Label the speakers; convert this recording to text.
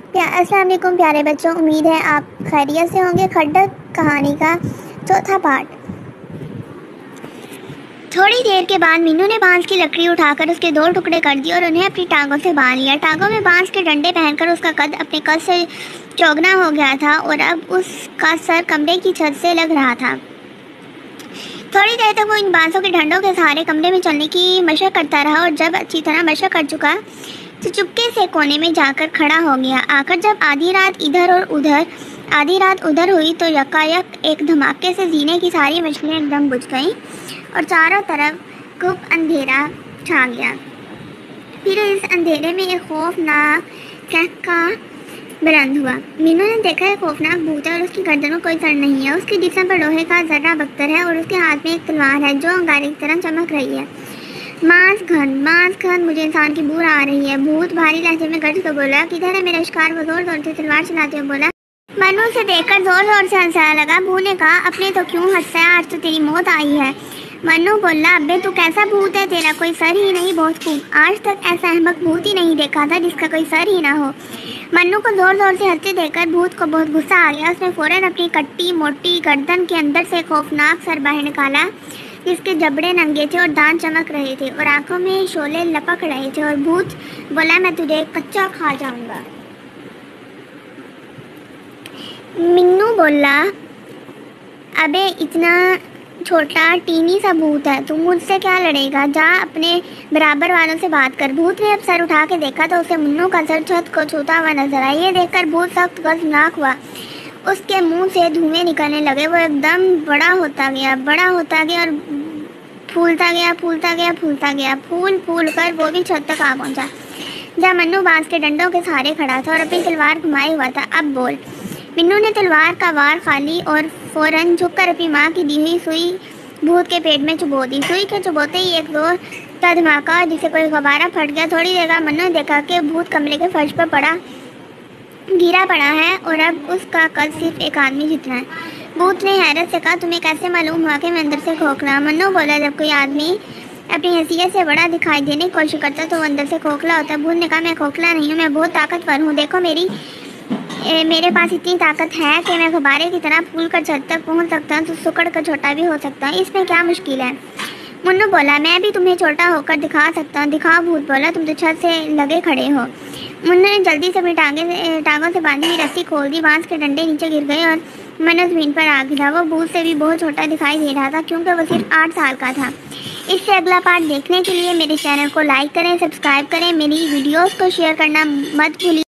Speaker 1: अस्सलाम वालेकुम प्यारे बच्चों, उम्मीद है आप खैरियत से होंगे। खड्डर कहानी का चौथा पार्ट। थोड़ी देर के बाद मीनू ने बांस की लकड़ी उठाकर उसके 2 टुकड़े कर दिए और उन्हें अपनी टांगों से बांध लिया। टांगों में बांस के डंडे पहनकर उसका कद अपने कद से चौगना हो गया था और अब उसका सर कमरे की छत से लग रहा था। थोड़ी देर तक वो इन बांसों के डंडों के सहारे कमरे में चलने की मशक करता रहा और जब अच्छी तरह मशक कर चुका तो चुपके से कोने में जाकर खड़ा हो गया। आकर जब आधी रात उधर हुई तो यकायक एक धमाके से जीने की सारी मछलियाँ एकदम बुझ गईं और चारों तरफ खूब अंधेरा छा गया। फिर इस अंधेरे में एक खौफनाक चहका बुलंद हुआ। मीनू ने देखा एक खौफनाक भूत है और उसकी गर्दन में कोई सर नहीं है। उसके जिस्म पर लोहे का जर्रा बख्तर है और उसके हाथ में एक तलवार है जो अंगारे की तरह चमक रही है। मांस घन, मुझे इंसान की बू आ रही है। भूत भारी लहजे में गर्ज कर बोला, किधर है मेरा शिकार? वो जोर जोर से तलवार चलाते हुए बोला। मनु उसे देखकर जोर जोर से हंसने लगा। भूत ने कहा, अपने तो क्यों हंसता है, आज तो तेरी मौत आई है। मनु बोला, अबे तू कैसा भूत है, तेरा कोई सर ही नहीं। बहुत खूब, आज तक ऐसा अहमक भूत ही नहीं देखा था जिसका कोई सर ही ना हो। मन्नू को जोर जोर से हंसते देखकर भूत को बहुत गुस्सा आ गया। उसने फौरन अपनी कट्टी मोटी गर्दन के अंदर से खौफनाक सर बाहर निकाला जिसके जबड़े नंगे थे और दांत चमक रहे थे और आंखों में शोले लपक रहे थे। और भूत बोला, मैं तुझे कच्चा खा जाऊंगा। मिन्नू बोला, अबे इतना छोटा टीनी सा भूत है, तू मुझसे क्या लड़ेगा? जा अपने बराबर वालों से बात कर। भूत ने अब सर उठा के देखा तो उसे मुन्नू का सर छत को छूता हुआ नजर आया। ये देखकर भूत सख्त गजबनाक हुआ। उसके मुंह से धुएं निकलने लगे। वो एकदम बड़ा होता गया और फूलता गया। फूल कर वो भी छत तक आ पहुंचा जहाँ मन्नू बांस के डंडों के सहारे खड़ा था और अपनी तलवार घुमाए हुआ था। अब बोल। मिन्नू ने तलवार का वार खाली और फौरन झुककर अपनी माँ की दी हुई सुई भूत के पेट में चुबो दी। सुई के चुबोते ही एक जोर का धमाका जिसे कोई गुब्बारा फट गया। थोड़ी देर बाद मन्नू ने देखा कि भूत कमरे के फर्श पर गिरा पड़ा है और अब उसका कद सिर्फ एक आदमी जितना है। भूत ने हैरत से कहा, तुम्हें कैसे मालूम हुआ कि मैं अंदर से खोखला? मन्नू बोला, जब कोई आदमी अपनी हैसियत से बड़ा दिखाई देने की कोशिश करता तो वो अंदर से खोखला होता है। भूत ने कहा, मैं खोखला नहीं हूँ, मैं बहुत ताकतवर हूँ। देखो मेरे पास इतनी ताकत है कि मैं गुब्बारे की तरह फूल कर छत तक पहुँच सकता हूँ तो सुकड़ कर छोटा भी हो सकता हूँ। इसमें क्या मुश्किल है? मुन्नू बोला, मैं भी तुम्हें छोटा होकर दिखा सकता हूँ। दिखाओ। भूत बोला, तुम तो छत से लगे खड़े हो। मुन्नू ने जल्दी से अपनी टांगों से बांधी हुई रस्सी खोल दी। बांस के डंडे नीचे गिर गए और मन्नू जमीन पर आ गिरा। वो भूत से भी बहुत छोटा दिखाई दे रहा था क्योंकि वो सिर्फ 8 साल का था। इससे अगला पार्ट देखने के लिए मेरे चैनल को लाइक करें, सब्सक्राइब करें, मेरी वीडियोस को शेयर करना मत भूलिए।